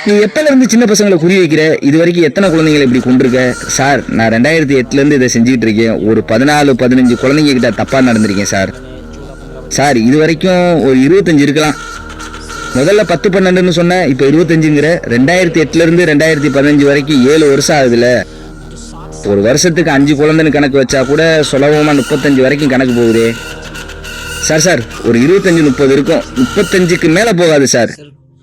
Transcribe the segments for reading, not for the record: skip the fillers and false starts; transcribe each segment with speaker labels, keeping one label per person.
Speaker 1: நீ எப்பல இருந்து சின்ன பசங்களை குறி வைக்கிற? இது வரைக்கும் எத்தனை குழந்தைங்களை இப்படி கொண்டிருக்க? சார், நான் 2008 இருந்து இதை செஞ்சுட்டு இருக்கேன். ஒரு 14-15 குழந்தைங்க கிட்ட தப்பா நடந்திருக்கேன் சார். சார், இது வரைக்கும் ஒரு 25 இருக்கலாம். முதல்ல 10-12ன்னு சொன்ன, இப்ப 25ங்கிற. 2008 இருந்து 2015 வரைக்கும் 7 வருஷம் ஆகுதுல. ஒரு வருஷத்துக்கு 5 குழந்தைன்னு கணக்கு வச்சா கூட சுலபமா 35 வரைக்கும் கணக்கு போகுதே. சார், ஒரு 25-30 இருக்கும். 35க்கு மேல போகாது சார்.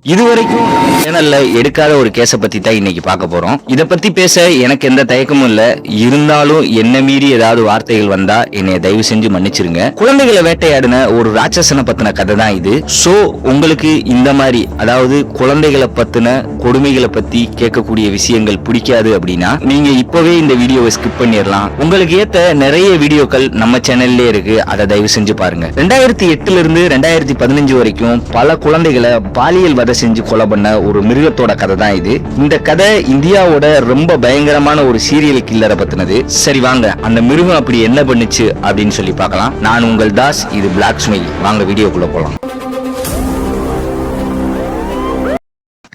Speaker 2: இதுவரைக்கும் சேனல்ல எடுக்காத ஒரு கேஸை பத்தி தான் இன்னைக்கு பார்க்க போறோம். இத பத்தி பேச எனக்கு எந்த தயக்கமும் இல்ல. இருந்தாலும் என்ன மீறி ஏதாவது வார்த்தைகள் வந்தா என்னை தயவு செஞ்சு மன்னிச்சிருங்க. குழந்தைகளை வேட்டையாடின ஒரு ராட்சசனை பத்தின கதை தான் இது. சோ உங்களுக்கு இந்த மாதிரி, அதாவது குழந்தைகளை பத்தின கொடுமைகளை பத்தி கேட்கக்கூடிய விஷயங்கள் பிடிக்காது அப்படின்னா நீங்க இப்பவே இந்த வீடியோவை ஸ்கிப் பண்ணிடலாம். உங்களுக்கு ஏத்த நிறைய வீடியோக்கள் நம்ம சேனல்லே இருக்கு. அதை தயவு செஞ்சு பாருங்க. 2008 இருந்து 2015 வரைக்கும் பல குழந்தைகளை பாலியல் வதை செஞ்சு கொலை பண்ண ஒரு மிருகத்தோட கதை தான் இது. இந்த கதை இந்தியாவோட ரொம்ப பயங்கரமான ஒரு சீரியல் கில்லரை பத்தினது. சரி வாங்க, அந்த மிருகம் அப்படி என்ன பண்ணுச்சு அப்படின்னு சொல்லி பார்க்கலாம். நான் உங்கள் தாஸ், இது பிளாக் ஸ்மைலி. வாங்க வீடியோக்குள்ள போலாம்.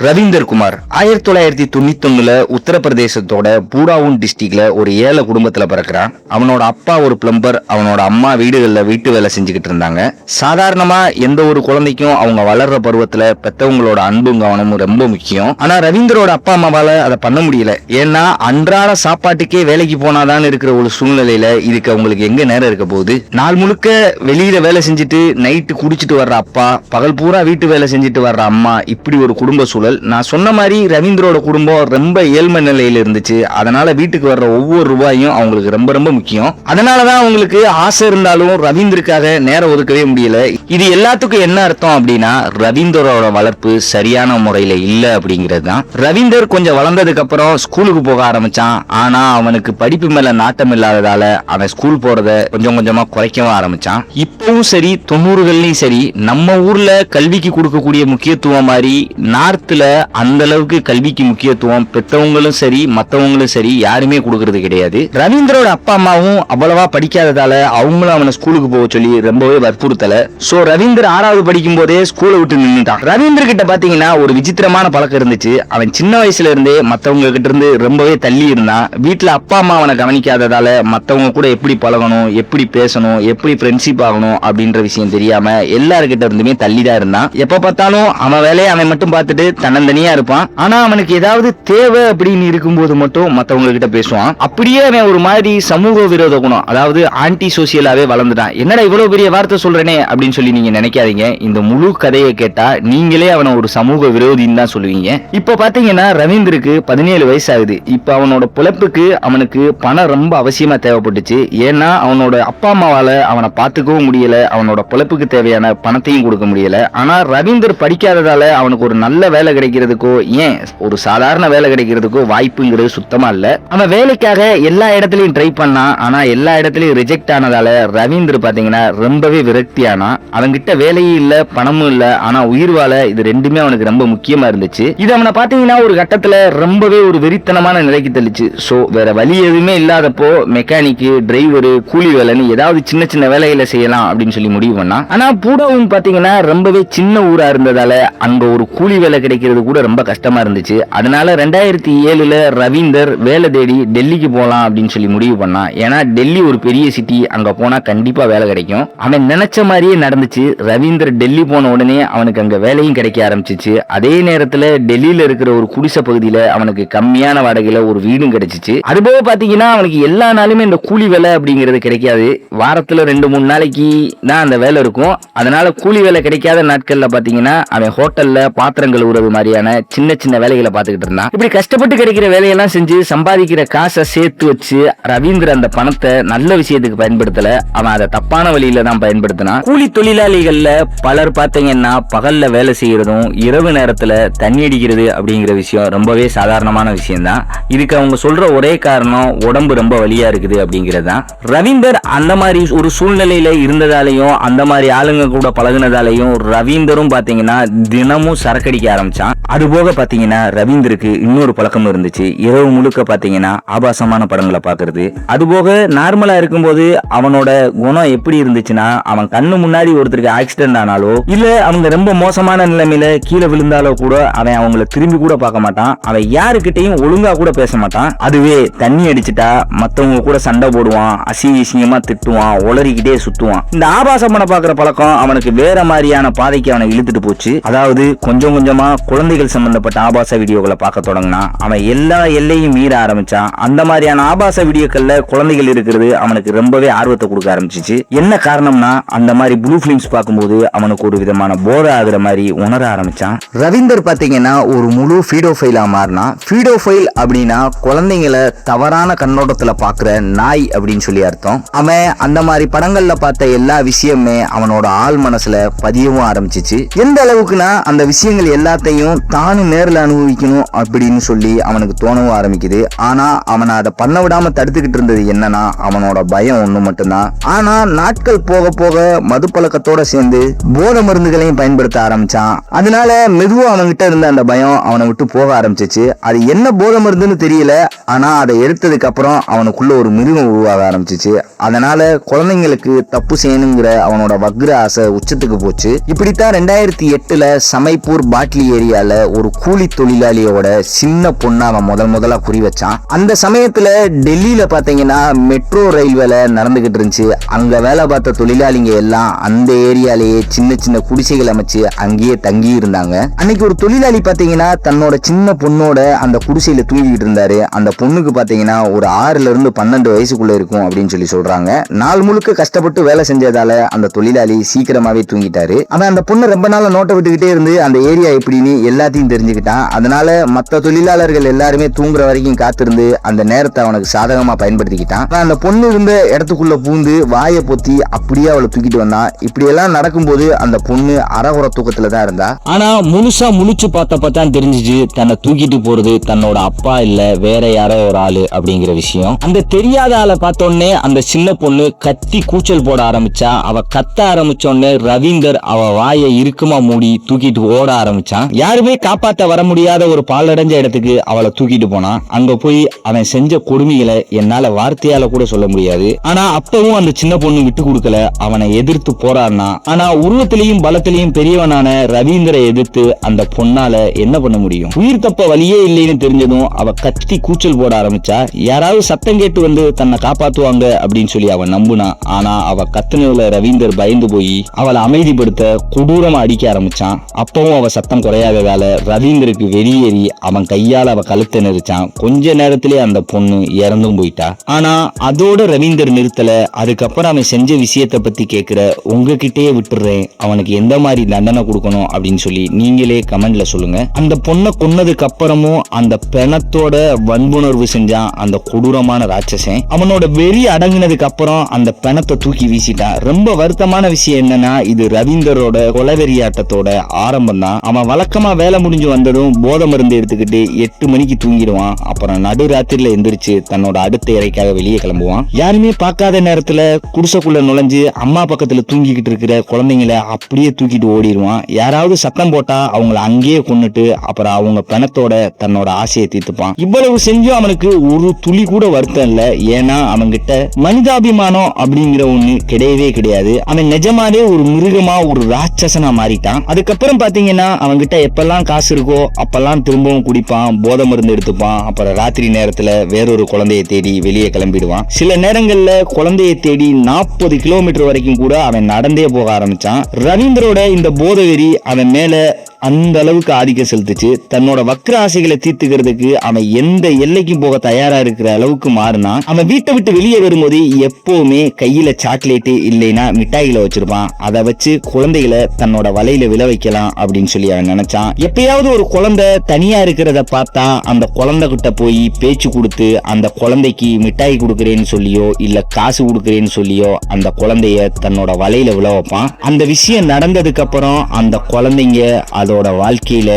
Speaker 2: ரவீந்தர் குமார் 1991 உத்தரப்பிரதேசத்தோட பூடாவுன் டிஸ்ட்ரிக்ட்ல ஒரு ஏழை குடும்பத்துல பிறக்கிறான். அவனோட அப்பா ஒரு பிளம்பர், அவனோட அம்மா வீட்டு வேலை செஞ்சுக்கிட்டு இருந்தாங்க. சாதாரணமா எந்த ஒரு குழந்தைக்கும் அவங்க வளர்ற பருவத்துல பெத்தவங்களோட அன்பும் கவனமும் ரொம்ப முக்கியம். ஆனா ரவீந்தரோட அப்பா அம்மாவால அதை பண்ண முடியல. ஏன்னா அன்றாட சாப்பாட்டுக்கே வேலைக்கு போனாதான் இருக்கிற ஒரு சூழ்நிலையில இதுக்கு அவங்களுக்கு எங்க நேரம் இருக்க போகுது. நாள் முழுக்க வெளியில வேலை செஞ்சுட்டு நைட்டு குடிச்சிட்டு வர்ற அப்பா, பகல் பூரா வீட்டு வேலை செஞ்சுட்டு வர்ற அம்மா, இப்படி ஒரு குடும்ப சூழல். நான் சொன்ன மாதிரி ரவீந்தரோட குடும்பம் ரொம்ப ஏழ்மை நிலையில இருந்துச்சு. அதனால வீட்டுக்கு வர்ற ஒவ்வொரு ரூபாயும் அவங்களுக்கு ரொம்ப ரொம்ப முக்கியம். அதனாலதான் அவங்களுக்கு ஆசை இருந்தாலும் ரவீந்தருக்காக நேரம் ஒதுக்கவே முடியல. இது எல்லாத்துக்கும் என்ன அர்த்தம் அப்படின்னா ரவீந்தரோட வளர்ப்பு சரியான முறையில இல்ல அப்படிங்கிறது தான். ரவீந்தர் கொஞ்சம் வளர்ந்ததுக்கு அப்புறம் ஸ்கூலுக்கு போக ஆரம்பிச்சான். ஆனா அவனுக்கு படிப்பு மேல நாட்டம் இல்லாததால அவன் ஸ்கூல் போறத கொஞ்சம் கொஞ்சமா குறைக்கவும் ஆரம்பிச்சான். இப்பவும் சரி 90கள்லயும் சரி நம்ம ஊர்ல கல்விக்கு கொடுக்கக்கூடிய முக்கியத்துவம் மாதிரி நார்த்ல அந்த அளவுக்கு கல்விக்கு முக்கியத்துவம் பெத்தவங்களும் சரி மத்தவங்களும் சரி யாருமே கொடுக்கறது கிடையாது. ரவீந்தரோட அப்பா அம்மாவும் அவ்வளவா படிக்காததால அவங்களும் அவனை ஸ்கூலுக்கு போக சொல்லி ரொம்பவே வற்புறுத்தல. சோ ரவீந்தர் 6வது படிக்கும் போதே ஸ்கூலை விட்டு நின்னுட்டான். ரவீந்தர் கிட்ட பாத்தீங்கன்னா ஒரு விசித்திரமான பழக்கம் இருந்துச்சு. அவன் சின்ன வயசுல இருந்தே மத்தவங்க கிட்ட இருந்து ரொம்பவே தள்ளி இருந்தான். வீட்டுல அப்பா அம்மா அவனை கவனிக்காததால மத்தவங்க கூட எப்படி பழகணும், எப்படி பேசணும், எப்படி ஃப்ரெண்ட்ஷிப் ஆகணும் அப்படின்ற விஷயம் தெரியாம எல்லார்கிட்ட இருந்துமே தள்ளிதான் இருந்தான். எப்ப பார்த்தாலும் அவன் வேலையை அவன் மட்டும் பார்த்துட்டு தன்னந்தனியா இருப்பான். ஆனா அவனுக்கு ஏதாவது தேவை அப்படின்னு இருக்கும்போது மட்டும் மத்தவங்க கிட்ட பேசுவான். அப்படியே அவன் ஒரு மாதிரி சமூக விரோத குணம், அதாவது ஆன்டி சோசியலாவே வளர்ந்துட்டான். என்னடா இவ்வளவு பெரிய வார்த்தை சொல்றேனே அப்படின்னு சொல்லி நீங்க நினைக்காதீங்க. இந்த முழு கதையை கேட்டா நீங்களே அவனை ஒரு சமூக விரோதின்னு தான் சொல்லுவீங்க. இப்ப பாத்தீங்கன்னா ரவீந்தருக்கு 17 வயசு ஆகுது. இப்ப அவனோட பிழைப்புக்கு அவனுக்கு பணம் ரொம்ப அவசியமா தேவைப்பட்டுச்சு. ஏன்னா அவனோட அப்பா அம்மாவால அவனை பார்த்துக்கவும் முடியல, அவனோட பிழைப்புக்கு தேவையான பணத்தையும் கொடுக்க முடியல. ஆனா ரவீந்தர் படிக்காததால அவனுக்கு ஒரு நல்ல வேலை கிடைக்கிறதுக்கோ ஏன் ஒரு சாதாரண வேலை கிடைக்கிறதுக்கோ வாய்ப்புங்கிறது சுத்தமா இல்ல. அவன் வேலைக்காக எல்லா இடத்துலயும் ட்ரை பண்ணான். ஆனா எல்லா இடத்துலயும் ரிஜெக்ட் ஆனதால ரவீந்தர் பாத்தீங்கன்னா ரொம்பவே விரக்தி ஆனா. அவன்கிட்ட வேலையும் இல்ல பணமும் இல்ல, ஆனா உயிர் வாழ இது ரெண்டுமே அவனுக்கு ரொம்ப முக்கியமா இருந்துச்சு. இது அவனை பாத்தீங்கன்னா ஒரு கட்டத்துல ரொம்பவே ஒரு வெறித்தனமான நிலைக்கு தள்ளிச்சு. சோ வேற வழி எதுவுமே இல்லாதப்போ மெக்கானிக்கு, டிரைவரு, கூலி வேலைன்னு ஏதாவது சின்ன சின்ன வேலைகளை செய்யலாம் அப்படின்னு சொல்லி முடிவு பண்ணான். ஆனா பூடாவும் பாத்தீங்கன்னா ரொம்பவே சின்ன ஊரா இருந்ததால அங்க ஒரு கூலி வேலை கிடைக்கிறது கூட ரொம்ப கஷ்டமா இருந்துச்சு. அதனால 2007 ரவீந்தர் வேலை தேடி டெல்லிக்கு போலாம் அப்படின்னு சொல்லி முடிவு பண்ணான். ஏன்னா டெல்லி ஒரு பெரிய சிட்டி, அங்க போனா கண்டிப்பா வேலை கிடைக்கும். அவன் நினைச்ச மாதிரியே நடந்துச்சு. ரவீந்தர் டெல்லி போன உடனே அவனுக்கு அங்க வேலையும் கிடைக்க ஆரம்பிச்சிச்சு. அதே நேரத்துல டெல்லியில இருக்கிற ஒரு குடிசை பகுதியில அவனுக்கு கம்மியான வாடகையில ஒரு வீடும் கிடைச்சிச்சு. அதுபோக பாத்தீங்கன்னா அவனுக்கு எல்லா நாளுமே இந்த கூலி வேலை அப்படிங்கிறது கிடைக்காது. வாரத்துல 2-3 நாளைக்கு தான் அந்த வேலை இருக்கும். அதனால கூலி வேலை கிடைக்காத நாட்கள்ல பாத்தீங்கன்னா அவன் ஹோட்டல்ல பாத்திரம் கழுவுறது மாதிரியான சின்ன சின்ன வேலைகளை பார்த்துக்கிட்டு இருந்தான். இப்படி கஷ்டப்பட்டு கிடைக்கிற வேலையெல்லாம் செஞ்சு சம்பாதிக்கிற காசை சேர்த்து வச்சு ரவீந்தர் அந்த பணத்தை நல்ல விஷயத்துக்கு பயன்படுத்தல, அவன் அதை தப்பான வழியில தான் பயன்படுத்தினான். கூலி தொழிலாளிகள்ல பலர் பார்த்தீங்கன்னா பகல்ல வேலை செய்யறதும் இரவு நேரத்துல தண்ணி அடிக்கிறது அப்படிங்கிற விஷயம் ரொம்பவே சாதாரணமான விஷயம் தான். இதுக்கு அவங்க சொல்ற ஒரே காரணம் உடம்பு ரொம்ப வலியா இருக்குது அப்படிங்கிறது தான். ரவீந்தர் அந்த மாதிரி ஒரு சூழ்நிலையில இருந்ததாலையும் அந்த மாதிரி ஆளுங்க கூட பழகுனதாலையும் ரவீந்தரும் பாத்தீங்கன்னா தினமும் சரக்கடிக்க ஆரம்பிச்சான். ஆரம்பிச்சான். அது போக பாத்தீங்கன்னா ரவீந்தருக்கு இன்னொரு பழக்கம் இருந்துச்சு. இரவு முழுக்க பாத்தீங்கன்னா ஆபாசமான படங்களை பாக்குறது. அது போக நார்மலா இருக்கும்போது அவனோட குணம் எப்படி இருந்துச்சுன்னா, அவன் கண்ணு முன்னாடி ஒருத்தருக்கு ஆக்சிடென்ட் ஆனாலோ இல்ல அவங்க ரொம்ப மோசமான நிலைமையில கீழே விழுந்தாலோ கூட அவன் அவங்கள திரும்பி கூட பார்க்க மாட்டான். அவன் யாருக்கிட்டையும் ஒழுங்கா கூட பேச மாட்டான். அதுவே தண்ணி அடிச்சுட்டா மத்தவங்க கூட சண்டை போடுவான், அசிங்கமா திட்டுவான், உளறிக்கிட்டே சுத்துவான். இந்த ஆபாச படம் பாக்குற பழக்கம் அவனுக்கு வேற மாதிரியான பாதைக்கு அவனை இழுத்துட்டு போச்சு. அதாவது கொஞ்சம் கொஞ்சமா குழந்தைகள் சம்பந்தப்பட்ட ஆபாச வீடியோக்களை பார்க்க தொடங்கினா. அவன் எல்லா எல்லையும் மீற ஆரம்பிச்சான். அந்த மாதிரியான ஆபாச வீடியோக்கள்ல குழந்தைகள் இருக்கிறது அவனுக்கு ரொம்பவே ஆர்வத்தை கொடுக்க ஆரம்பிச்சிச்சு. என்ன காரணம்னா, அந்த மாதிரி ப்ளூ பிலிம்ஸ் பார்க்கும்போது அவனுக்கு ஒரு விதமான போதை ஆகுற மாதிரி உணர ஆரம்பிச்சான். ரவீந்தர் பாத்தீங்கன்னா ஒரு முழு ஃபீடோஃபைலா மாறினா. ஃபீடோஃபைல் அப்படின்னா குழந்தைங்களை தவறான கண்ணோட்டத்துல பாக்குற நாய் அப்படின்னு சொல்லி அர்த்தம். அவன் அந்த மாதிரி படங்கள்ல பார்த்த எல்லா விஷயமே அவனோட ஆள் மனசுல பதியவும் ஆரம்பிச்சிச்சு. எந்த அளவுக்குனா, அந்த விஷயங்கள் எல்லாத்தையும் தானும் நேரில் அனுபவிக்கணும் அப்படின்னு சொல்லி அவனுக்கு தோணவும் ஆரம்பிக்குது. ஆனா அவனை அதை பண்ண விடாம தடுத்துக்கிட்டு இருந்தது என்னன்னா, அவனோட பயம் ஒண்ணு மட்டும்தான். ஆனா நாட்கள் போக போக மது பழக்கத்தோட சேர்ந்து போதை மருந்துகளையும் பயன்படுத்த ஆரம்பிச்சான். அதனால மெதுவா அவன்கிட்ட இருந்த அந்த பயம் அவனை விட்டு போக ஆரம்பிச்சிச்சு. அது என்ன போதை மருந்துன்னு தெரியல, ஆனா அதை எடுத்ததுக்கு அப்புறம் அவனுக்குள்ள ஒரு மிருகம் உருவாக ஆரம்பிச்சிச்சு. அதனால குழந்தைங்களுக்கு தப்பு செய்யணுங்கிற அவனோட வக்ர ஆசை உச்சத்துக்கு போச்சு. இப்படித்தான் 2008 சமைப்பூர் பாட்லி ஏரியால ஒரு கூலி தொழிலாளியோட சின்ன பொண்ணு அவன் முதலா குறி வச்சான். அந்த சமயத்துல டெல்லியில பாத்தீங்கன்னா மெட்ரோ ரயில் வேலை நடந்துகிட்டு இருந்துச்சு. அங்க வேலை பார்த்த தொழிலாளிங்க எல்லாம் அந்த ஏரியாலேயே சின்ன சின்ன குடிசைகள் அமைச்சு அங்கேயே தங்கி இருந்தாங்க. அன்னைக்கு ஒரு தொழிலாளி பாத்தீங்கன்னா தன்னோட சின்ன பொண்ணோட அந்த குடிசையில தூங்கிட்டு இருந்தாரு. அந்த பொண்ணுக்கு பாத்தீங்கன்னா ஒரு 6 இருந்து 12 வயசுக்குள்ள இருக்கும் அப்படின்னு சொல்லி சொல்றாங்க. நாள் முழுக்க கஷ்டப்பட்டு வேலை செஞ்சதால அந்த தொழிலாளி சீக்கிரமாவே தூங்கிட்டாரு. அவன் அந்த பொண்ணு ரொம்ப நாள நோட்டை விட்டுக்கிட்டே இருந்து அந்த ஏரியா எப்படின்னு எல்லாத்தையும் தெரிஞ்சுக்கிட்டான். அதனால மற்ற தொழிலாளர்கள் எல்லாருமே தூங்குற வரைக்கும் காத்திருந்து அந்த நேரத்தை அவனுக்கு சாதகமா பயன்படுத்திக்கிட்டான். அந்த பொண்ணு இருந்த இடத்துக்குள்ள பூந்து வாயை பொத்தி அப்படியே அவளை தூக்கிட்டு வந்தான். இப்படி எல்லாம் நடக்கும்போது அந்த பொண்ணு அறகுற தூக்கத்துல தான் இருந்தா.
Speaker 3: ஆனா முழுசா முழிச்சு பார்த்தப்பதான் தெரிஞ்சிச்சு தன்னை தூக்கிட்டு போறது தன்னோட அப்பா இல்ல வேற யாரோ ஒரு ஆளு அப்படிங்கிற விஷயம். அந்த தெரியாத ஆளை பார்த்தோன்னே அந்த சின்ன பொண்ணு கத்தி கூச்சல் போட ஆரம்பிச்சா. அவ கத்த ஆரம்பிச்சோடனே ரவீந்தர் அவ வாயை இறுக்கமா மூடி தூக்கிட்டு ஓட ஆரம்பிச்சான். யாருமே காப்பாத்த வர முடியாத ஒரு பாலடைஞ்ச இடத்துக்கு அவளை தூக்கிட்டு போனான். அங்க போய் அவன் செஞ்ச கொடுமைகளை என்னால வார்த்தையால கூட சொல்ல முடியாது. ஆனா அப்பவும் அந்த சின்ன பொண்ணு விட்டு கொடுக்கல. அவனை எதிர்த்து போராடினா. ஆனா உருவத்திலையும் பலத்திலையும் பெரியவனான ரவீந்தரை எதிர்த்து அந்த பொண்ணால என்ன பண்ண முடியும்? உயிர் தப்ப வழியே இல்லைன்னு தெரிஞ்சதும் அவ கத்தி கூச்சல் போட ஆரம்பிச்சா. யாராவது சத்தம் கேட்டு வந்து தன்னை காப்பாத்துவாங்க அப்படின்னு சொல்லி அவன் நம்புனா. ஆனா அவ கத்துனதுல ரவீந்தர் பயந்து போய் அவளை அமைதிப்படுத்த கொடூரமா அடிக்க ஆரம்பிச்சான். அப்பவும் அவ சத்தம் குறையாததால ரவீந்தருக்கு வெளியேறி அவன் கையால அவ கழுத்தை நெரிச்சான். கொஞ்ச நேரத்திலே அந்த பொண்ணு இறந்தும் போயிட்டா. ஆனா அதோட ரவீந்தர் நிறுத்தல. அதுக்கப்புறம் அவன் செஞ்ச விஷயத்தை பத்தி கேட்கிற உங்ககிட்டயே விட்டுறேன், அவனுக்கு எந்த மாதிரி தண்டனை கொடுக்கணும் அப்படின்னு சொல்லி நீங்களே கமெண்ட்ல சொல்லுங்க. அந்த பொண்ணை கொன்னதுக்கு அப்புறமும் அந்த பிணத்தோட வன்புணர்வு செஞ்சான் அந்த கொடூரமான ராட்சசன். அவனோட வெறி அடங்கினதுக்கு அப்புறம் அந்த பிணத்தை தூக்கி வீசிட்டான். ரொம்ப வருத்தமான விஷயம் என்னன்னா, இது ரவீந்தரோட கொலவெறியாட்டத்தோட ஆரம்பம் தான். அவன் வழக்கமா வேலை முடிஞ்சு வந்ததும் போதை மருந்து எடுத்துக்கிட்டு 8 மணிக்கு தூங்கிடுவான். அப்புறம் நடு ராத்திரில எந்திரிச்சு தன்னோட அடுத்த இறைக்காக வெளியே கிளம்புவான். யாருமே பார்க்காத நேரத்துல குடிசைக்குள்ள நுழைஞ்சு அம்மா பக்கத்துல தூங்கிக்கிட்டு இருக்கிற குழந்தைங்களை அப்படியே தூக்கிட்டு ஓடிடுவான். யாராவது சத்தம் போட்டா அவங்கள அங்கேயே கொன்னுட்டு அப்புறம் அவங்க பிணத்தோட தன்னோட ஆசையை தீர்த்துப்பான். இவ்வளவு செஞ்சும் அவனுக்கு ஒரு துளி கூட வருத்தம் இல்ல. ஏன்னா அவன்கிட்ட மனிதாபிமானம் அப்படிங்கிற ஒண்ணு கிடையவே கிடையாது. அவன் நிஜமாவே ஒரு மிருகமா ஒரு ராட்சசனா மாறிட்டான். அதுக்கப்புறம் பாத்தீங்கன்னா அவன்கிட்ட எப்பெல்லாம் காசு இருக்கோ அப்பெல்லாம் திரும்பவும் குடிப்பான், போதை மருந்து எடுத்துப்பான். அப்புறம் ராத்திரி நேரத்துல வேறொரு குழந்தையை தேடி வெளியே கிளம்பிடுவான். சில நேரங்கள்ல குழந்தையை தேடி 40 கிலோமீட்டர் வரைக்கும் கூட அவன் நடந்தே போக ஆரம்பிச்சான். ரவீந்தரோட இந்த போதை வெறி அவன் மேல அந்த அளவுக்கு ஆதிக்கம் செலுத்துச்சு. தன்னோட வக்ர ஆசைகளை தீர்த்துக்கிறதுக்கு அவன் எந்த எல்லைக்கும் போக தயாரா இருக்கிற அளவுக்கு மாறினா. அவன் வீட்டை விட்டு வெளியே வரும்போது எப்பவுமே கையில சாக்லேட்டு இல்லைன்னா மிட்டாய்களை வச்சிருப்பான். அதை வச்சு குழந்தைகளை தன்னோட வலையில விழ வைக்கலாம் அப்படின்னு சொல்லி அவன் நினைச்சான். எப்பயாவது ஒரு குழந்தை தனியா இருக்கிறத பார்த்தா அந்த குழந்தை கிட்ட போய் பேச்சு கொடுத்து அந்த குழந்தைக்கு மிட்டாய் கொடுக்கறேன்னு சொல்லியோ இல்ல காசு கொடுக்கறேன்னு சொல்லியோ அந்த குழந்தைய தன்னோட வலையில விழ வைப்பான். அந்த விஷயம் நடந்ததுக்கு அப்புறம் அந்த குழந்தைங்க அதோட
Speaker 2: அதோட வாழ்க்கையில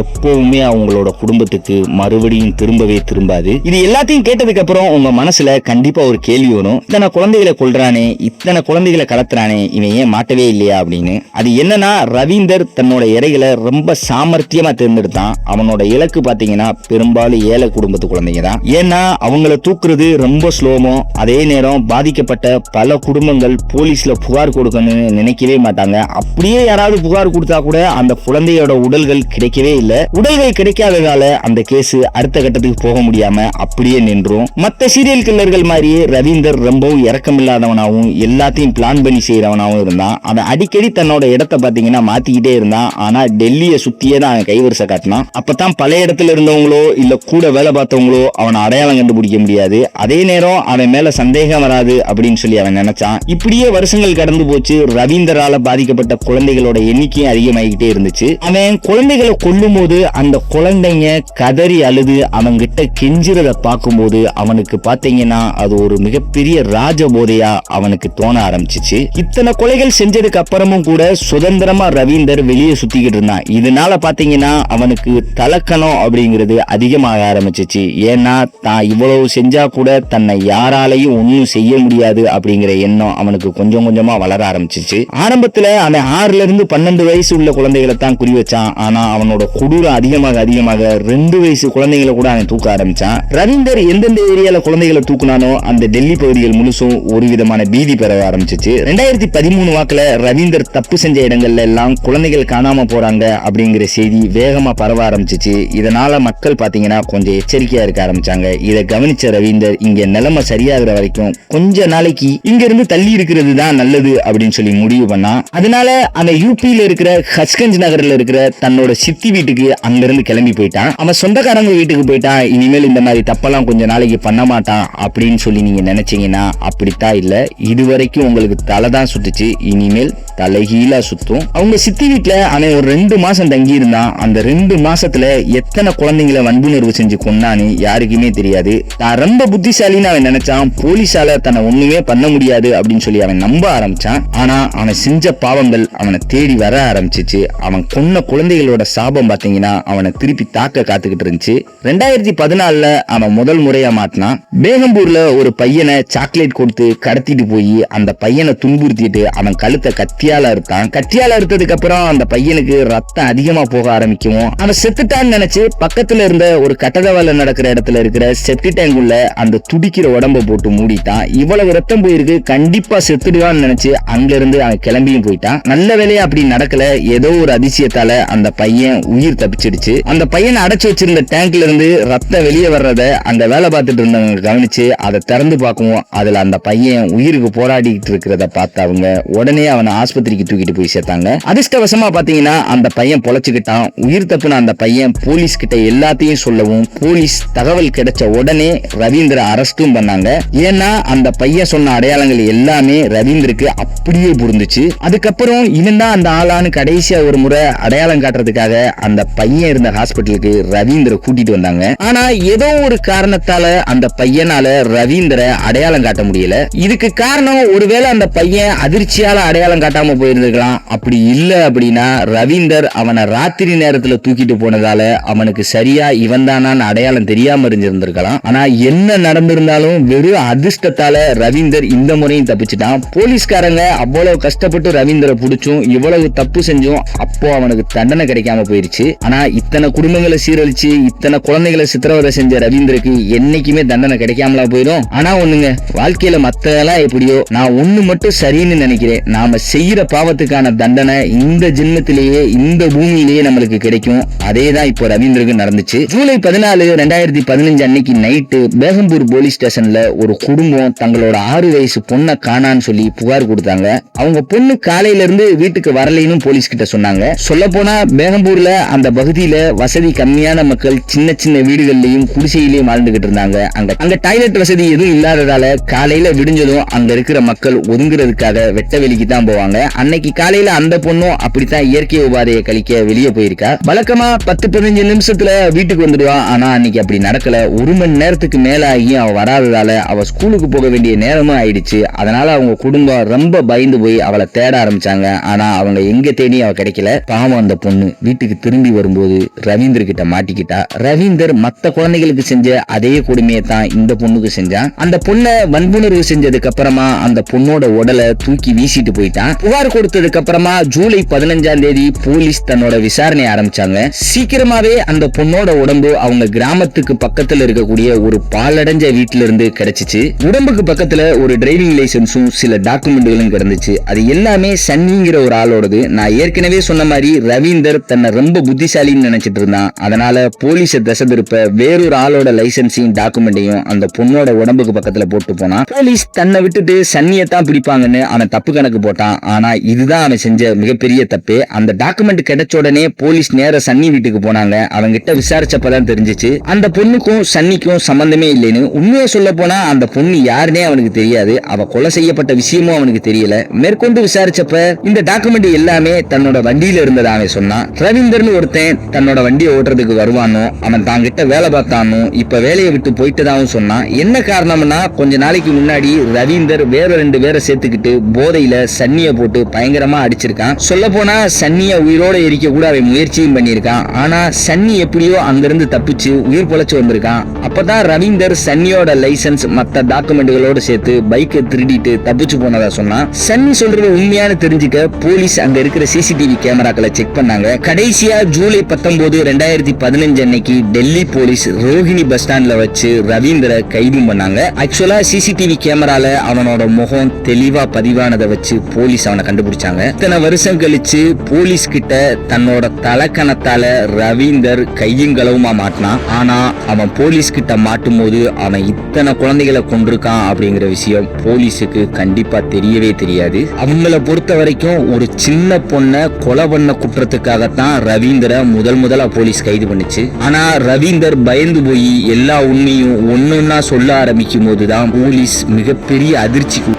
Speaker 2: எப்பவுமே அவங்களோட குடும்பத்துக்கு மறுபடியும் திரும்பவே திரும்பாது. இது எல்லாத்தையும் கேட்டதுக்கு அப்புறம் உங்க மனசுல கண்டிப்பா ஒரு கேள்வி வரும், இத்தனை குழந்தைகளை கொல்றானே, இத்தனை குழந்தைகளை கடத்துறானே, இவன் ஏன் மாட்டவே இல்லையா அப்படின்னு. அது என்னன்னா, ரவீந்தர் தன்னோட இறைகளை ரொம்ப சாமர்த்தியமா தேர்ந்தெடுத்தான். அவனோட இலக்கு பாத்தீங்கன்னா பெரும்பாலும் ஏழை குடும்பத்து குழந்தைங்க தான். ஏன்னா அவங்கள தூக்குறது ரொம்ப ஸ்லோமோ, அதே நேரம் பாதிக்கப்பட்ட பல குடும்பங்கள் போலீஸ்ல புகார் கொடுக்கணும்னு நினைக்கவே மாட்டாங்க. அப்படியே யாராவது புகார் கொடுத்தா கூட அந்த குழந்தையோட உடல்கள் கிடைக்கவே இல்லை. உடல்கள் கிடைக்காததால அந்த கேஸ் அடுத்த கட்டத்துக்கு போக முடியாம அப்படியே நின்றும். மற்ற சீரியல் கில்லர்கள் மாதிரியே ரவீந்தர் ரொம்பவும் இறக்கமில்லாதவனாகவும் எல்லாத்தையும் பிளான் பண்ணி செய்யறவனாகவும் இருந்தான். அவன் அடிக்கடி தன்னோட இடத்தை பாத்தீங்கன்னா மாத்திக்கிட்டே இருந்தான். ஆனா டெல்லியை சுத்தியே தான் அவன் கைவரிசை காட்டினான். அப்பதான் பல இடத்துல இருந்தவங்களோ இல்ல கூட வேலை பார்த்தவங்களோ அவனை அடையாளம் கண்டுபிடிக்க முடியாது. அதே நேரம் அவன் மேல சந்தேகம் வராது அப்படின்னு சொல்லி அவன் நினைச்சான். இப்படியே வருஷங்கள் கடந்து போச்சு. ரவீந்தரால பாதிக்கப்பட்ட குழந்தைகளோட எண்ணிக்கையும் அதிகமாகிட்டே இருந்துச்சு. அவன் குழந்தைகளை கொல்லும் போது அந்த குழந்தைங்க கதறி அழுது அவங்கிட்ட கெஞ்சுறத பார்க்கும்போது அவனுக்கு பாத்தீங்கன்னா அது ஒரு மிகப்பெரிய ராஜபோதையா அவனுக்கு தோண ஆரம்பிச்சிச்சு. இத்தனை கொலைகள் செஞ்சதுக்கு அப்புறமும் கூட சுதந்திரமா ரவீந்தர் வெளியே சுத்திக்கிட்டு இருந்தான். இதனால பாத்தீங்கன்னா அவனுக்கு தலக்கணம் அப்படிங்கிறது அதிகமாக ஆரம்பிச்சிச்சு. ஏன்னா தான் இவ்வளவு செஞ்சா கூட தன்னை யாராலையும் ஒன்னும் செய்ய முடியாது அப்படிங்கிற எண்ணம் அவனுக்கு கொஞ்சம் கொஞ்சமா வளர ஆரம்பிச்சிச்சு. ஆரம்பத்துல அவன் 6ல இருந்து 12 வயசு உள்ள குழந்தைகளை தான் குறி வச்சான். ஆனா அவனோட கொடூரம் அதிகமாக 2 வயசு குழந்தைகளை கூட அவன் தூக்க ஆரம்பிச்சான். ரவீந்தர் எந்தெந்த ஏரியால குழந்தைகளை தூக்குனானோ அந்த டெல்லி பகுதிகள் முழுசும் ஒரு விதமான பீதி பெற ஆரம்பிச்சிச்சு. 2013 வாக்குல ரவீந்தர் தப்பு செஞ்ச இடங்கள்ல எல்லாம் குழந்தைகள் காணாம போறாங்க அப்படிங்கிற செய்தி வேகமா பரவ ஆரம்பிச்சிச்சு. இதனால மக்கள் பாத்தீங்கன்னா கொஞ்சம் எச்சரிக்கையா இருக்க ஆரம்பிச்சாங்க. இதை கவனிச்ச ரவீந்தர் இங்க நிலைமை சரியாகிற வரைக்கும் கொஞ்ச நாளைக்கு இங்க இருந்து தள்ளி இருக்கிறது தான் நல்லது அப்படின்னு சொல்லி முடிவு பண்ணா. அதனால அந்த யூபியில இருக்கிற ஹஸ்கஞ்ச் நகர்ல இருக்கிற தன்னோட சித்தி வீட்டுக்கு அங்கிருந்து கிளம்பி போயிட்டான். அவன் சொந்தக்காரங்க வீட்டுக்கு போயிட்டான். இனிமேல் இந்த மாதிரி தப்பெல்லாம் கொஞ்ச நாளைக்கு பண்ண மாட்டான் அப்படின்னு சொல்லி நீங்க நினைச்சீங்கன்னா அப்படித்தான் இல்ல. இதுவரைக்கும் உங்களுக்கு தலை தான் சுத்துச்சு, இனிமேல் தலைகீழா சுத்தும். அவங்க சித்தி வீட்டுல அவன் ஒரு 2 மாசம் தங்கி இருந்தான். அந்த 2 மாசத்துல எத்தனை குழந்தைங்களை வன்புணர்வு செஞ்சு கொன்னான்னு யாருக்குமே தெரியாது. நான் ரொம்ப புத்திசாலின்னு அவன் நினைச்சான். போலீஸால தன்னை ஒண்ணுமே பண்ண முடியாது அப்படின்னு சொல்லி அவன் நம்ப ஆரம்பிச்சான். ஆனா அவன் செஞ்ச பாவங்கள் அவனை தேடி வர ஆரம்பிச்சிச்சு. அவன் கொன்ன குழந்தைகளோட சாபம் பாத்தீங்கன்னா அவனை திருப்பி தாக்க காத்துக்கிட்டு இருந்துச்சு. 2014 அவன் முதல் முறையா மாட்டினான். பேகம்பூர்ல ஒரு பையனை சாக்லேட் கொடுத்து கடத்திட்டு போய் அந்த பையனை துன்புறுத்திட்டு அவன் கழுத்தை கத்தியால அறுத்தான். கத்தியால அறுத்ததுக்கு அப்புறம் அந்த பையனுக்கு ரத்தம் அதிகமா போக ஆரம்பிக்கும். அவன் செத்துட்டான்னு நினைச்சு பக்கத்துல இருந்த ஒரு கட்டட வேலை நடக்கிற இடத்துல இருக்கிற செப்டி டேங்க் உள்ள அந்த துடிக்கிற உடம்ப போட்டு மூடிட்டான். இவ்வளவு ரத்தம் போயிருக்கு, கண்டிப்பா செத்துடுவான்னு நினைச்சு அங்க இருந்து அவன் கிளம்பியும் போயிட்டான். நல்ல வேலையா அப்படி நடக்கல. ஏதோ ஒரு அதிசயத்தால அந்த பையன் உயிர் தப்பிச்சிடுச்சு. அந்த பையனை அடைச்சு வச்சிருந்த டேங்க்ல இருந்து ரத்தம் வெளியே வர்றத அந்த வேலை பார்த்துட்டு இருந்தவங்க கவனிச்சு அதை திறந்து பார்க்கவும் அதுல அந்த பையன் உயிருக்கு போராடிட்டு இருக்கிறத பார்த்தவங்க உடனே அவனை ஆஸ்பத்திரிக்கு தூக்கிட்டு போய் சேர்த்தாங்க. அதிர்ஷ்டவசமா பாத்தீங்கன்னா அந்த பையன் பொழைச்சுக்கிட்டான். உயிர் தப்புன அந்த பையன் போலீஸ் கிட்ட எல்லாத்தையும் சொல்லவும் போலீஸ் தகவல் கிடைச்ச உடனே ரவீந்திர அரெஸ்டும் பண்ணாங்க. ஏன்னா அந்த பையன் சொன்ன அடையாளங்கள் எல்லாமே ரவீந்திருக்கு அப்படியே புரிந்துச்சு. அதுக்கப்புறம் இவன் தான் அந்த ஆளான்னு கடைசியா ஒரு முறை அடையாளம் காட்டுறதுக்காக அந்த பையன் இருந்த ஹாஸ்பிட்டலுக்கு ரவீந்திர கூட்டிட்டு வந்தாங்க. ஆனா ஏதோ ஒரு காரணத்தால அந்த பையனால ரவீந்திர அடையாளம் காட்ட முடியல. இதுக்கு காரணம் ஒருவேளை அந்த பையன் அதிர்ச்சியால அடையாளம் காட்டாம போயிருந்திருக்கலாம். அப்படி இல்ல அப்படின்னா ரவீந்தர் அவனை ராத்திரி நேரத்துல தூக்கிட்டு போனதால அவனுக்கு சரியா இவன் தானான்னு அடையாளம் தெரியாம இருந்திருக்கலாம். ஆனா என்ன நடந்திருந்தாலும் வெறும் அதிர்ஷ்டத்தால ரவீந்தர் இந்த முறையும் தப்பிச்சுட்டான். போலீஸ்காரங்க அவ்வளவு கஷ்டப்பட்டு ரவீந்திர புடிச்சும் இவ்வளவு தப்பு செஞ்சும் அப்போ அவனுக்கு தண்டனை கிடைக்காம போயிருச்சு. ஆனா இத்தனை குடும்பங்களை சீரழிச்சு இத்தனை குழந்தைகளை சித்திரவதை செஞ்ச ரவீந்திரக்கு என்னைக்குமே தண்டனை கிடைக்காமலா போயிடும். ஆனா ஒண்ணுங்க, வாழ்க்கையில மத்ததெல்லாம் எப்படியோ நான் ஒண்ணு மட்டும் சரின்னு நினைக்கிறேன். நாம செய்யற பாவத்துக்கான தண்டனை இந்த ஜென்மத்திலேயே இந்த பூமியிலேயே நம்மளுக்கு கிடைக்கும். அதேதான் இப்போ ரவீந்திரக்கு நடந்துச்சு. ஜூலை 14, 2015 அன்னைக்கு நைட்டு பேகம்பூர் போலீஸ் ஸ்டேஷன்ல ஒரு குடும்பம் தங்களோட 6 வயசு பொண்ணை காணான்னு சொல்லி புகார் கொடுத்தாங்க. அவங்க பொண்ணு காலையில இருந்து வீட்டுக்கு வரலைன்னு போலீஸ் கிட்ட சொன்னாங்க. சொல்ல போனா பேகம்பூர்ல அந்த பகுதியில வசதி கம்மியான மக்கள் சின்ன சின்ன வீடுகள்லயும் குடிசையிலயும் வாழ்ந்துகிட்டு இருந்தாங்க. அங்க டாய்லெட் வசதி எதுவும் இல்லாததால காலையில விடிஞ்சதும் அங்க இருக்கிற மக்கள் ஒதுங்குறதுக்காக வெட்ட வெளிக்கு தான் போவாங்க. அன்னைக்கு காலையில அந்த பொண்ணும் அப்படித்தான் இயற்கை உபாதையை கழிக்க வெளியே போயிருக்கா. வழக்கமா 10-15 நிமிஷத்துல வீட்டுக்கு வந்துடுவா. ஆனா அன்னைக்கு அப்படி நடக்கல. 1 மணி நேரத்துக்கு மேல ஆகி அவ வராததால அவ ஸ்கூலுக்கு போக வேண்டிய நேரமும் ஆயிடுச்சு. அதனால அவங்க குடும்பம் ரொம்ப பயந்து போய் அவளை தேட ஆரம்பிச்சாங்க. ஆனா அவங்க எங்க தேடி அவ கிடைக்கல. பாவம் அந்த பொண்ணு வீட்டுக்கு திரும்பி வரும்போது ரவீந்தர் கிட்ட மாட்டிக்கிட்டா. ரவீந்தர் மத்த குழந்தைகளுக்கு செஞ்ச அதே கொடுமையை தான் இந்த பொண்ணுக்கு செஞ்சான். அந்த பொண்ணை வன்புணர்வு செஞ்சதுக்கு அப்புறமா அந்த பொண்ணோட உடலை தூக்கி வீசிட்டு போயிட்டான். புகார் கொடுத்ததுக்கு அப்புறமா ஜூலை 15ஆம் தேதி போலீஸ் தன்னோட விசாரணை ஆரம்பிச்சாங்க. சீக்கிரமாவே அந்த பொண்ணோட உடம்பு அவங்க கிராமத்துக்கு பக்கத்துல இருக்கக்கூடிய ஒரு பாலடைஞ்ச வீட்டுல இருந்து கிடைச்சிச்சு. உடம்புக்கு பக்கத்துல ஒரு டிரைவிங் லைசன்ஸும் சில டாக்குமெண்ட்களும் கிடந்துச்சு. அது எல்லாமே சன்னிங்கிற ஒரு ஆளோடது. நான் ஏற்கனவே சொன்ன மாதிரி ரவீந்தர் தன்னை ரொம்ப புத்திசாலின்னு நினைச்சிட்டு இருந்தான். அதனால போலீஸை திசை திருப்ப வேறொரு ஆளோட லைசன்ஸையும் டாக்குமெண்ட்டையும் அந்த பொண்ணோட உடம்புக்கு பக்கத்துல போட்டு போனான். போலீஸ் தன்னை விட்டுட்டு சன்னியத்தான் பிடிப்பாங்கன்னு அவன் தப்பு கணக்கு போட்டான். ஆனா இதுதான் அவன் செஞ்ச மிகப்பெரிய தப்பு. அந்த டாக்குமெண்ட் கிடைச்ச உடனே போலீஸ் நேர சன்னி வீட்டுக்கு போனாங்க. அவங்க கிட்ட விசாரிச்சப்பதான் தெரிஞ்சிச்சு அந்த பொண்ணுக்கும் சன்னிக்கும் சம்பந்தமே இல்லைன்னு. உண்மையை சொல்ல போனா அந்த பொண்ணு யாருன்னே அவனுக்கு தெரியாது. அவ கொலை செய்யப்பட்ட விஷயமும் அவனுக்கு தெரியல. மேற்கொண்டு விசாரிச்சப்ப இந்த டாக்குமெண்ட் எல்லாமே தன்னோட வண்டியில இருந்ததா அவன் சொன்னான். ரவீந்தர்னு ஒருத்தன் தன்னோட வண்டியை ஓட்டுறதுக்கு வருவானோ, அவன் தாங்கிட்ட வேலை பார்த்தானோ, இப்ப வேலையை விட்டு போயிட்டுதான் சொன்னான். என்ன காரணம்னா கொஞ்ச நாளைக்கு முன்னாடி ரவீந்தர் வேற 2 பேரை சேர்த்துக்கிட்டு போதையில சன்னிய போட்டு பயங்கரமா அடிச்சிருக்கான். சொல்ல போனா சன்னிய உயிரோட எரிக்க கூட அவன் முயற்சியும் பண்ணியிருக்கான். ஆனா சன்னி எப்படியோ அங்கிருந்து தப்பிச்சு உயிர் பொழைச்சு வந்திருக்கான். அப்பதான் ரவீந்தர் சன்னியோட லைசன்ஸ் மத்த டாக்குமெண்ட்களோட சேர்த்து பைக்கை திருடிட்டு தப்பிச்சு போனதா சொன்னான். சன்னி சொல்றது உண்மையான தெரிஞ்சுக்க போலீஸ் அங்க இருக்கிற சிசிடிவி கேமராக்களை செக் பண்ணாங்க. கடைசியா ஜூலை 19, 2015 அன்னைக்கு டெல்லி போலீஸ் ரோஹிணி பஸ் ஸ்டாண்ட்ல வச்சு ரவீந்தரை கைது பண்ணாங்க. ஆக்சுவலா சிசிடிவி கேமரால அவனோட முகம் தெளிவா பதிவானதை வச்சு போலீஸ் அவனை கண்டுபிடிச்சாங்க. இத்தனை வருஷம் கழிச்சு போலீஸ் கிட்ட தன்னோட தலக்கணத்தால ரவீந்தர் கையுங்களவுமா மாட்டினான். ஆனா அவன் போலீஸ் கிட்ட மாட்டும் போது அவன் இத்தனை குழந்தைகளை கொண்டிருக்கான் அப்படிங்கிற விஷயம் போலீஸுக்கு கண்டிப்பா தெரியவே தெரியாது. அவங்கள பொறுத்த வரைக்கும் ஒரு சின்ன பொண்ணை கொலை பண்ண குற்றத்துக்காகத்தான் ரவீந்தரை முதலா போலீஸ் கைது பண்ணுச்சு. ஆனா ரவீந்தர் பயந்து போய் எல்லா உண்மையும் ஒன்னொன்னா சொல்ல ஆரம்பிக்கும் போதுதான் போலீஸ் மிகப்பெரிய அதிர்ச்சிக்கு.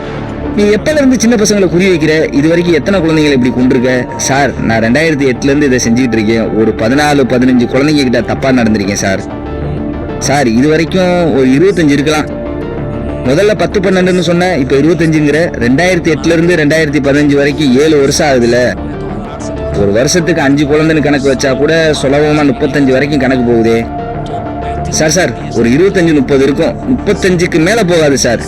Speaker 2: நீ எப்பல இருந்து சின்ன பசங்களை குறி வைக்கிற? இது வரைக்கும் எத்தனை குழந்தைங்களை இப்படி கொண்டிருக்க? சார், நான் 2008 இருந்து இதை செஞ்சுட்டு இருக்கேன். ஒரு 14-15 குழந்தைங்க கிட்ட தப்பா நடந்திருக்கேன் சார். சார், இது வரைக்கும் ஒரு 25 இருக்கலாம். முதல்ல 10-12 சொன்ன, இப்ப 25ங்கிற. 2008 இருந்து 2015 வரைக்கும் 7 வருஷம் ஆகுதுல. ஒரு வருஷத்துக்கு 5 குழந்தைன்னு கணக்கு வச்சா கூட சுலபமா 35 வரைக்கும் கணக்கு போகுதே. சார், ஒரு 25-30 இருக்கும். 35க்கு மேல போகாது சார்.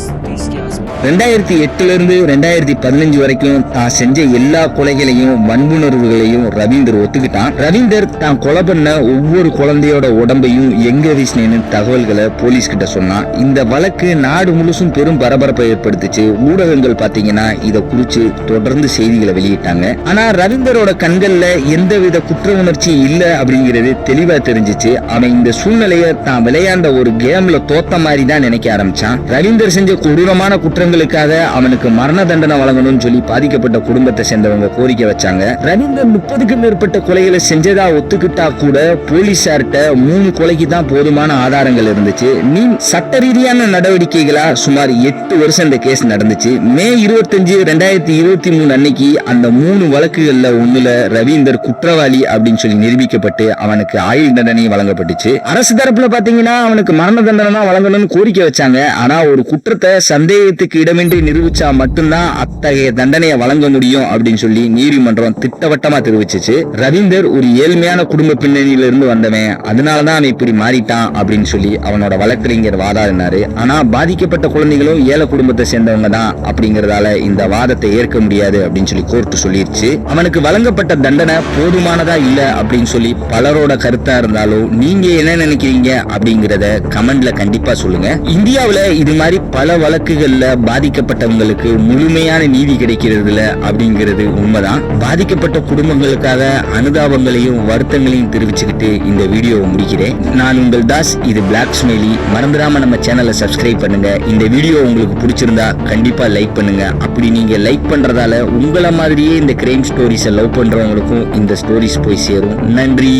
Speaker 2: 2008 இருந்து 2015 வரைக்கும் தான் செஞ்ச எல்லா கொலைகளையும் வன்புணர்வுகளையும் ரவீந்தர் ஒத்துக்கிட்டான். ரவீந்தர் தான் கொலை பண்ண ஒவ்வொரு குழந்தையோட உடம்பையும் எங்க வீசினேன்னு தகவல்களை போலீஸ் கிட்ட சொன்னான். இந்த வழக்கு நாடு முழுசும் பெரும் பரபரப்பை ஏற்படுத்துச்சு. ஊடகங்கள் பாத்தீங்கன்னா இதை குறிச்சு தொடர்ந்து செய்திகளை வெளியிட்டாங்க. ஆனா ரவீந்தரோட கண்கள்ல எந்தவித குற்ற உணர்ச்சி இல்ல அப்படிங்கிறது தெளிவா தெரிஞ்சிச்சு. அவன் இந்த சூழ்நிலைய தான் விளையாண்ட ஒரு கேம்ல தோத்த மாதிரி தான் நினைக்க ஆரம்பிச்சான். ரவீந்தர் செஞ்ச கொடூரமான குற்றங்களுக்காக அவனுக்கு மரண தண்டனை வழங்கணும்னு சொல்லி பாதிக்கப்பட்ட குடும்பத்தை சேர்ந்தவங்க கோரிக்கை வச்சாங்க. ரவீந்தர் 30க்கும் மேற்பட்ட கொலைகளை செஞ்சதா ஒத்துக்கிட்டா கூட போலீசார்ட்ட 3 கொலைக்கு தான் போதுமான ஆதாரங்கள் இருந்துச்சு. நீ சட்ட ரீதியான நடவடிக்கைகளா சுமார் 8 வருஷம் இந்த கேஸ் நடந்துச்சு. மே 25, 2023 அன்னைக்கு அந்த 3 வழக்குகள்ல ஒண்ணுல ரவீந்தர் குற்றவாளி அப்படின்னு சொல்லி நிரூபிக்கப்பட்டு அவனுக்கு ஆயுள் தண்டனை வழங்கப்பட்டுச்சு. அரசு தரப்புல பாத்தீங்கன்னா அவனுக்கு மரண தண்டனை வழங்கணும்னு கோரிக்கை வச்சாங்க. ஆனா ஒரு குற்றத்தை சந்தேகத்துக்கு இடமின்றி நிரூபிச்சா மட்டும்தான் அத்தகைய தண்டனையை வழங்க முடியும் அப்படின்னு சொல்லி நீதிமன்றம் திட்டவட்டமா தெரிவிச்சிச்சு. ரவீந்தர் ஒரு ஏழ்மையான குடும்ப பின்னணியில இருந்து வந்தவன், அதனாலதான் அவன் இப்படி மாறிட்டான் அப்படின்னு சொல்லி அவனோட வழக்கறிஞர் வாதாடினாரு. ஆனா பாதிக்கப்பட்ட குழந்தைகளும் ஏழை குடும்பத்தை சேர்ந்தவங்க தான் அப்படிங்கறதால இந்த வாதத்தை ஏற்க முடியாது அப்படின்னு சொல்லி கோர்ட் சொல்லிருச்சு. அவனுக்கு வழங்கப்பட்ட தண்டனை போதுமானதா இல்ல அப்படின்னு சொல்லி பலரோட கருத்தா இருந்தாலும் நீங்க என்ன நினைக்கிறீங்க அப்படிங்கறத கமெண்ட்ல கண்டிப்பா சொல்லுங்க. இந்தியாவுல இது மாதிரி பல வழக்குகள்ல பாதிக்கப்பட்டவங்களுக்கு முழுமையான நீதி கிடைக்கிறதுல அப்படிங்கிறது உண்மைதான். பாதிக்கப்பட்ட குடும்பங்களுக்காக அனுதாபங்களையும் வருத்தங்களையும் தெரிவிச்சுக்கிட்டு இந்த வீடியோவை முடிக்கிறேன். நான் உங்கள் தாஸ். இது பிளாக் ஸ்மைலி. மறந்துடாம நம்ம சேனலை சப்ஸ்கிரைப் பண்ணுங்க. இந்த வீடியோ உங்களுக்கு பிடிச்சிருந்தா கண்டிப்பா லைக் பண்ணுங்க. அப்படி நீங்க லைக் பண்றதால உங்களை மாதிரியே இந்த கிரைம் ஸ்டோரிஸை லவ் பண்றவங்களுக்கும் இந்த ஸ்டோரிஸ் போய் சேரும். நன்றி.